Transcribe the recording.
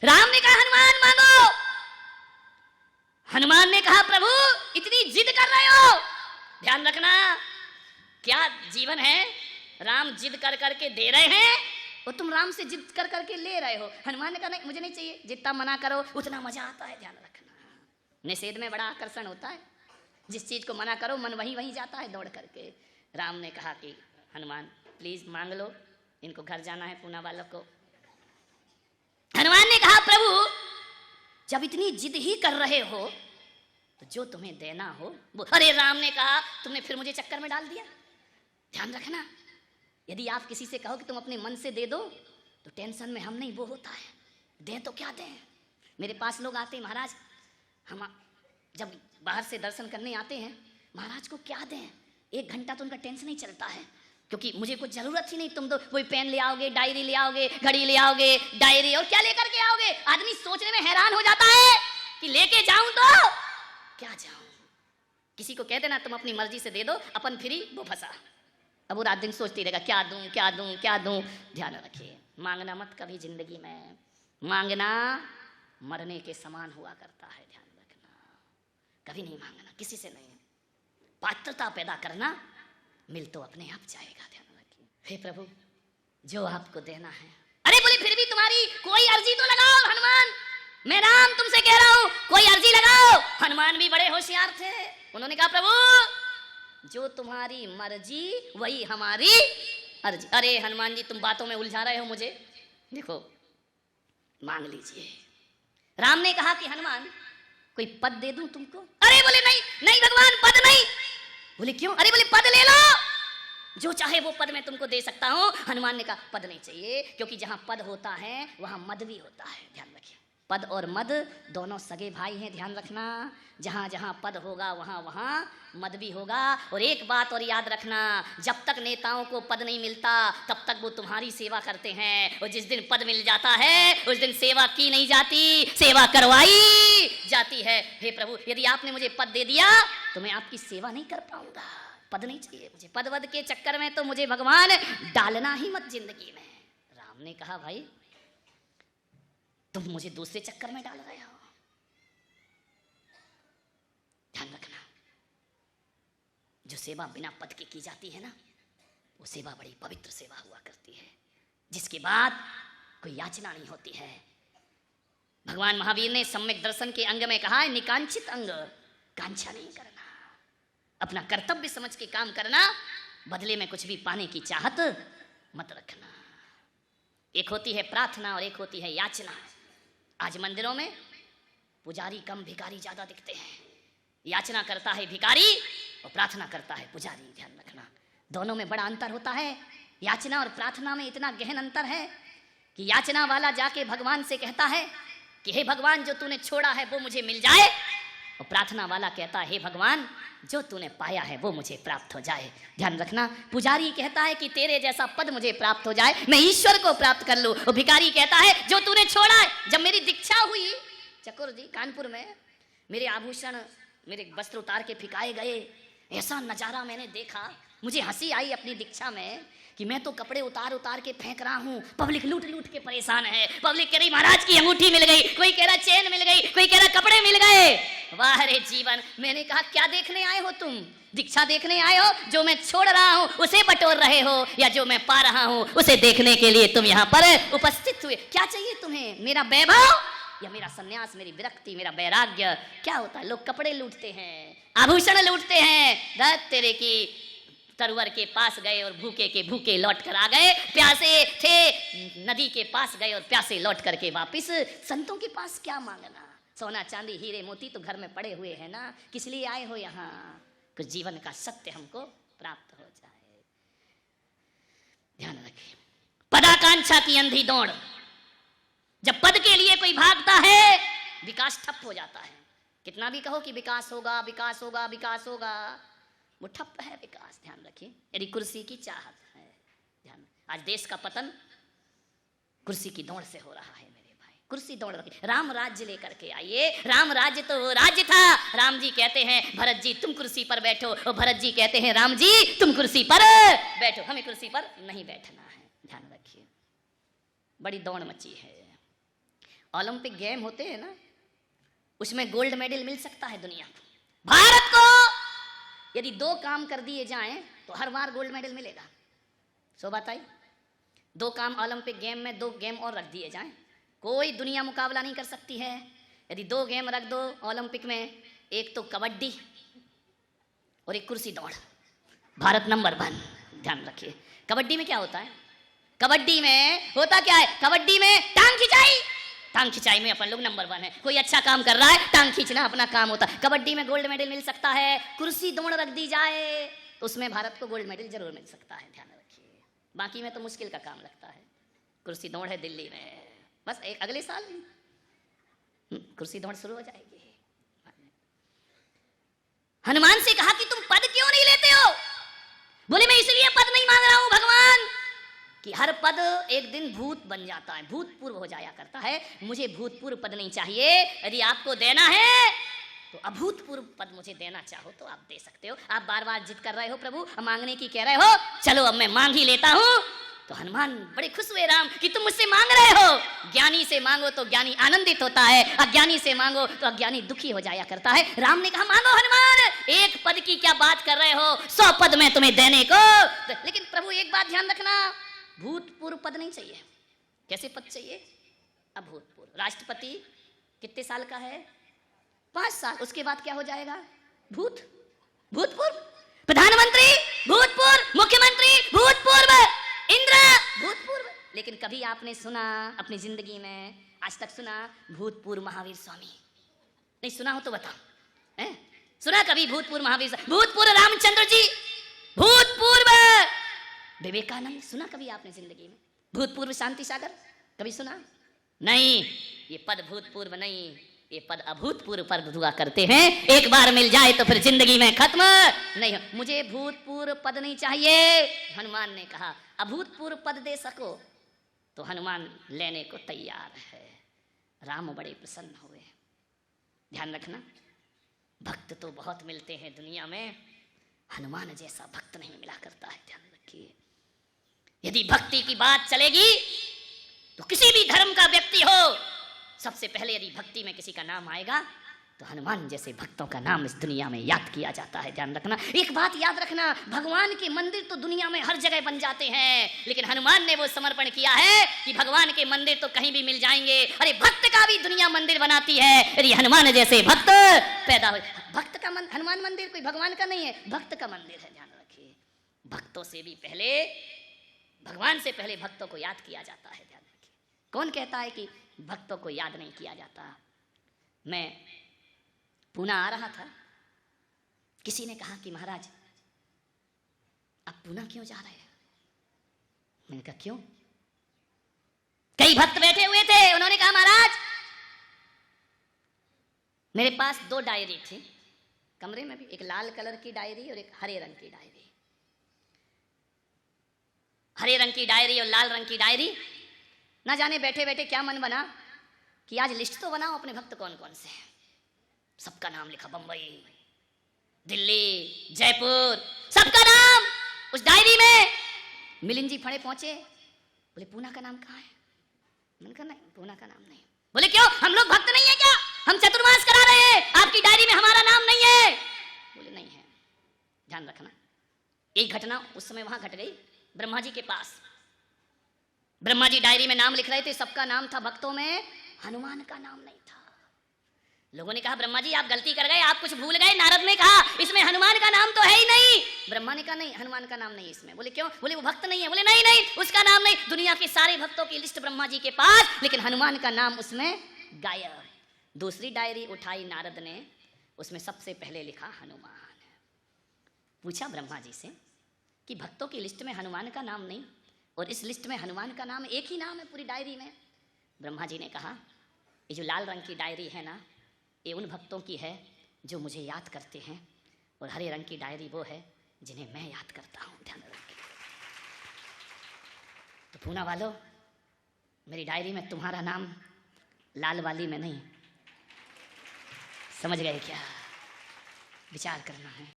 राम ने कहा हनुमान मांगो। हनुमान ने कहा प्रभु इतनी जिद कर रहे हो, ध्यान रखना क्या जीवन है, राम जिद कर करके दे रहे हैं और तुम राम से जिद कर करके ले रहे हो। हनुमान ने कहा नहीं मुझे नहीं चाहिए, जितना मना करो उतना मजा आता है। ध्यान रखना निषेध में बड़ा आकर्षण होता है, जिस चीज को मना करो मन वहीं वहीं जाता है दौड़ करके। राम ने कहा कि हनुमान प्लीज मांग लो, इनको घर जाना है पूना वालों को। हनुमान ने कहा प्रभु जब इतनी जिद ही कर रहे हो तो जो तुम्हें देना हो वो। अरे राम ने कहा तुमने फिर मुझे चक्कर में डाल दिया। ध्यान रखना यदि आप किसी से कहो कि तुम अपने मन से दे दो तो टेंशन में हम नहीं वो होता है, दें तो क्या दें। मेरे पास लोग आते हैं महाराज, हम जब बाहर से दर्शन करने आते हैं महाराज को क्या दें, 1 घंटा तो उनका टेंशन ही चलता है क्योंकि मुझे कुछ जरूरत ही नहीं। तुम तो वही पेन ले आओगे, डायरी ले आओगे, घड़ी ले आओगे, डायरी और क्या लेकर के आओगे। आदमी सोचने में हैरान हो जाता है कि लेके जाऊं तो क्या जाऊं। किसी को कह देना तुम अपनी मर्जी से दे दो, अपन फ्री वो फंसा। अब वो रात दिन सोचती रहेगा क्या दूं क्या दूं क्या दूं। ध्यान रखिए मांगना मत कभी जिंदगी में, मांगना मरने के समान हुआ करता है। ध्यान रखना कभी नहीं मांगना, किसी से नहीं। पात्रता पैदा करना, मिल तो अपने आप जाएगा। ध्यान रखिए हे प्रभु जो आपको देना है। अरे बोले फिर भी तुम्हारी कोई अर्जी तो लगाओ हनुमान, मैं राम तुमसे कह रहा हूं कोई अर्जी लगाओ। हनुमान भी बड़े होशियार थे, उन्होंने कहा प्रभु जो तुम्हारी मर्जी वही हमारी अर्जी। अरे हनुमान जी तुम बातों में उलझा रहे हो मुझे, देखो मांग लीजिए। राम ने कहा कि हनुमान कोई पद दे दूं तुमको। अरे बोले नहीं नहीं भगवान पद नहीं। बोले क्यों। अरे बोले पद ले लो, जो चाहे वो पद मैं तुमको दे सकता हूं। हनुमान ने कहा पद नहीं चाहिए क्योंकि जहां पद होता है वहां मद भी होता है। ध्यान रखिए पद और मद दोनों सगे भाई हैं। ध्यान रखना जहां जहां पद होगा वहां वहां मद भी होगा। और एक बात और याद रखना, जब तक नेताओं को पद नहीं मिलता तब तक वो तुम्हारी सेवा करते हैं, और जिस दिन पद मिल जाता है उस दिन सेवा की नहीं जाती, सेवा करवाई जाती है। हे प्रभु यदि आपने मुझे पद दे दिया तो मैं आपकी सेवा नहीं कर पाऊंगा। पद नहीं चाहिए मुझे, पद वद के चक्कर में तो मुझे भगवान डालना ही मत जिंदगी में। राम ने कहा भाई तुम मुझे दूसरे चक्कर में डाल रहे हो। ध्यान रखना जो सेवा बिना पद के की जाती है ना वो सेवा बड़ी पवित्र सेवा हुआ करती है, जिसके बाद कोई याचना नहीं होती है। भगवान महावीर ने सम्यक दर्शन के अंग में कहा है निकांक्षित अंग, कांक्षा नहीं करना, अपना कर्तव्य समझ के काम करना, बदले में कुछ भी पाने की चाहत मत रखना। एक होती है प्रार्थना और एक होती है याचना। आज मंदिरों में पुजारी कम भिखारी ज्यादा दिखते हैं, याचना करता है भिखारी और प्रार्थना करता है पुजारी। ध्यान रखना दोनों में बड़ा अंतर होता है। याचना और प्रार्थना में इतना गहन अंतर है कि याचना वाला जाके भगवान से कहता है कि हे भगवान जो तूने छोड़ा है वो मुझे मिल जाए, और प्रार्थना वाला कहता है हे भगवान जो तूने पाया है वो मुझे प्राप्त हो जाए। ध्यान रखना पुजारी कहता है कि तेरे जैसा पद मुझे प्राप्त हो जाए, मैं ईश्वर को प्राप्त कर लूं, और भिखारी कहता है जो तूने छोड़ा है। जब मेरी दीक्षा हुई चकोर जी कानपुर में, मेरे आभूषण मेरे वस्त्र उतार के फिकाए गए, ऐसा नजारा मैंने देखा, मुझे हंसी आई अपनी दीक्षा में कि मैं तो कपड़े उतार उतार के फेंक रहा हूँ, पब्लिक लूट लूट के परेशान है। पब्लिक कह रही महाराज की अंगूठी मिल गई, कोई कह रहा चेन मिल गई, कोई कह रहा कपड़े मिल गए। वाह रे जीवन। मैंने कहा क्या देखने आए हो तुम, दीक्षा देखने आए हो? जो मैं छोड़ रहा हूँ उसे बटोर रहे हो या जो मैं पा रहा हूँ उसे देखने के लिए तुम यहाँ पर उपस्थित हुए? क्या चाहिए तुम्हें, मेरा वैभव या मेरा सन्यास, मेरी विरक्ति, मेरा वैराग्य? क्या होता है लोग कपड़े लूटते हैं, आभूषण लूटते हैं, धत तेरे की सरोवर के पास गए और भूखे के भूखे लौट कर आ गए, प्यासे थे नदी के पास गए और प्यासे लौट करके वापिस। संतों के पास क्या मांगना, सोना चांदी हीरे मोती तो घर में पड़े हुए हैं ना, किस लिए आए हो यहाँ? कुछ जीवन का सत्य हमको प्राप्त हो जाए। ध्यान रखिए पदाकांक्षा की अंधी दौड़, जब पद के लिए कोई भागता है विकास ठप हो जाता है। कितना भी कहो कि विकास होगा विकास होगा विकास होगा, वो ठप है विकास। ध्यान रखिए यदि कुर्सी की चाहत है, ध्यान आज देश का पतन कुर्सी की दौड़ से हो रहा है मेरे भाई। कुर्सी दौड़ रखी, राम राज्य लेकर के आइए। राम राज्य तो वो राज्य था, राम जी कहते हैं भरत जी तुम कुर्सी पर बैठो, और भरत जी कहते हैं राम जी तुम कुर्सी पर बैठो, हमें कुर्सी पर नहीं बैठना है। ध्यान रखिए बड़ी दौड़ मची है। ओलंपिक गेम होते हैं ना, उसमें गोल्ड मेडल मिल सकता है दुनिया को। भारत को यदि 2 काम कर दिए जाएं तो हर बार गोल्ड मेडल मिलेगा। सो बात आई, 2 काम ओलंपिक गेम में, 2 गेम और रख दिए जाएं, कोई दुनिया मुकाबला नहीं कर सकती है। यदि 2 गेम रख दो ओलंपिक में, एक तो कबड्डी और एक कुर्सी दौड़, भारत नंबर 1। ध्यान रखिए, कबड्डी में क्या होता है? कबड्डी में होता क्या है? कबड्डी में टांग खिंचाई, टांग खिंचाई में अपन लोग नंबर 1 है। कोई अच्छा काम कर रहा है, टांग खींचना अपना काम होता है। कबड्डी में गोल्ड मेडल मिल सकता है। कुर्सी दौड़ रख दी जाए तो उसमें भारत को गोल्ड मेडल जरूर मिल सकता है। ध्यान रखिए, बाकी में तो मुश्किल का काम लगता है। कुर्सी दौड़ है दिल्ली में, बस एक अगले साल कुर्सी दौड़ शुरू हो जाएगी। हनुमान से कहा कि तुम पद क्यों नहीं लेते हो? बोले मैं इसलिए पद नहीं मांग रहा हूं भगवान कि हर पद एक दिन भूत बन जाता है, भूतपूर्व हो जाया करता है। मुझे भूतपूर्व पद नहीं चाहिए। यदि आपको देना है तो अभूतपूर्व पद मुझे देना चाहो तो आप दे सकते हो। आप बार बार जिद कर रहे हो प्रभु, मांगने की कह रहे हो, चलो अब मैं मांग ही लेता हूं। तो हनुमान बड़े खुश हुए राम कि तुम मुझसे मांग रहे हो। ज्ञानी से मांगो तो ज्ञानी आनंदित होता है, अज्ञानी से मांगो तो अज्ञानी दुखी हो जाया करता है। राम ने कहा मांगो हनुमान, 1 पद की क्या बात कर रहे हो, 100 पद में तुम्हें देने को। लेकिन प्रभु एक बात ध्यान रखना, भूतपूर्व पद नहीं चाहिए। कैसे पद चाहिए? अभूतपूर्व। राष्ट्रपति कितने साल का है? 5 साल। उसके बाद क्या हो जाएगा? भूतपूर्व। प्रधानमंत्री भूतपूर्व, मुख्यमंत्री भूतपूर्व, इंद्र भूतपूर्व। लेकिन कभी आपने सुना अपनी जिंदगी में, आज तक सुना भूतपूर्व महावीर स्वामी? नहीं सुना हो तो बताओ, सुना कभी भूतपूर्व महावीर? भूतपूर्व रामचंद्र जी, भूतपूर्व विवेकानंद, सुना कभी आपने जिंदगी में? भूतपूर्व शांति सागर कभी सुना? नहीं, ये पद भूतपूर्व नहीं, ये पद अभूतपूर्व पद हुआ करते हैं। एक बार मिल जाए तो फिर जिंदगी में खत्म नहीं। मुझे भूतपूर्व पद नहीं चाहिए। हनुमान ने कहा अभूतपूर्व पद दे सको तो हनुमान लेने को तैयार है। राम बड़े प्रसन्न हुए। ध्यान रखना, भक्त तो बहुत मिलते हैं दुनिया में, हनुमान जैसा भक्त नहीं मिला करता है। ध्यान रखिए, यदि भक्ति की बात चलेगी तो किसी भी धर्म का व्यक्ति हो, सबसे पहले यदि भक्ति में किसी का नाम आएगा तो हनुमान जैसे भक्तों का नाम इस दुनिया में याद किया जाता है। ध्यान रखना, एक बात याद रखना, भगवान के मंदिर तो दुनिया में हर जगह बन जाते हैं, लेकिन हनुमान ने वो समर्पण किया है कि भगवान के मंदिर तो कहीं भी मिल जाएंगे। अरे भक्त का भी दुनिया मंदिर बनाती है यदि हनुमान जैसे भक्त पैदा हो। भक्त का हनुमान मंदिर कोई भगवान का नहीं है, भक्त का मंदिर है। ध्यान रखिए, भक्तों से भी पहले, भगवान से पहले भक्तों को याद किया जाता है। ध्यान रखिए, कौन कहता है कि भक्तों को याद नहीं किया जाता? मैं पूना आ रहा था, किसी ने कहा कि महाराज आप पूना क्यों जा रहे हैं? मैंने कहा क्यों? कई भक्त बैठे हुए थे, उन्होंने कहा महाराज मेरे पास 2 डायरी थी कमरे में भी, एक लाल कलर की डायरी और एक हरे रंग की डायरी। हरे रंग की डायरी और लाल रंग की डायरी, ना जाने बैठे बैठे क्या मन बना कि आज लिस्ट तो बनाओ अपने भक्त कौन कौन से हैं। सबका नाम लिखा, बंबई, दिल्ली, जयपुर, सबका नाम उस डायरी में। मिलिंद जी फड़े पहुंचे, बोले पूना का नाम कहाँ है? मैंने कहा नहीं, पूना का नाम नहीं। बोले क्यों, हम लोग भक्त नहीं है क्या? हम चतुर्मास करा रहे हैं, आपकी डायरी में हमारा नाम नहीं है। बोले नहीं है। ध्यान रखना, एक घटना उस समय वहां घट गई ब्रह्मा जी के पास। ब्रह्मा जी डायरी में नाम लिख रहे थे, सबका नाम था, भक्तों में हनुमान का नाम नहीं था। लोगों ने कहा ब्रह्मा जी आप गलती कर गए, आप कुछ भूल गए। नारद ने कहा इसमें हनुमान का नाम तो है ही नहीं। ब्रह्मा ने कहा नहीं, हनुमान का नाम नहीं इसमें। बोले क्यों? बोले वो भक्त नहीं है। बोले नहीं नहीं, उसका नाम नहीं। दुनिया के सारे भक्तों की लिस्ट ब्रह्मा जी के पास, लेकिन हनुमान का नाम उसमें गायब। दूसरी डायरी उठाई नारद ने, उसमें सबसे पहले लिखा हनुमान। पूछा ब्रह्मा जी से कि भक्तों की लिस्ट में हनुमान का नाम नहीं और इस लिस्ट में हनुमान का नाम एक ही नाम है पूरी डायरी में। ब्रह्मा जी ने कहा ये जो लाल रंग की डायरी है ना, ये उन भक्तों की है जो मुझे याद करते हैं, और हरे रंग की डायरी वो है जिन्हें मैं याद करता हूँ। ध्यान रखिए। तो पूना वालों, मेरी डायरी में तुम्हारा नाम लाल वाली में नहीं। समझ गए क्या? विचार करना है।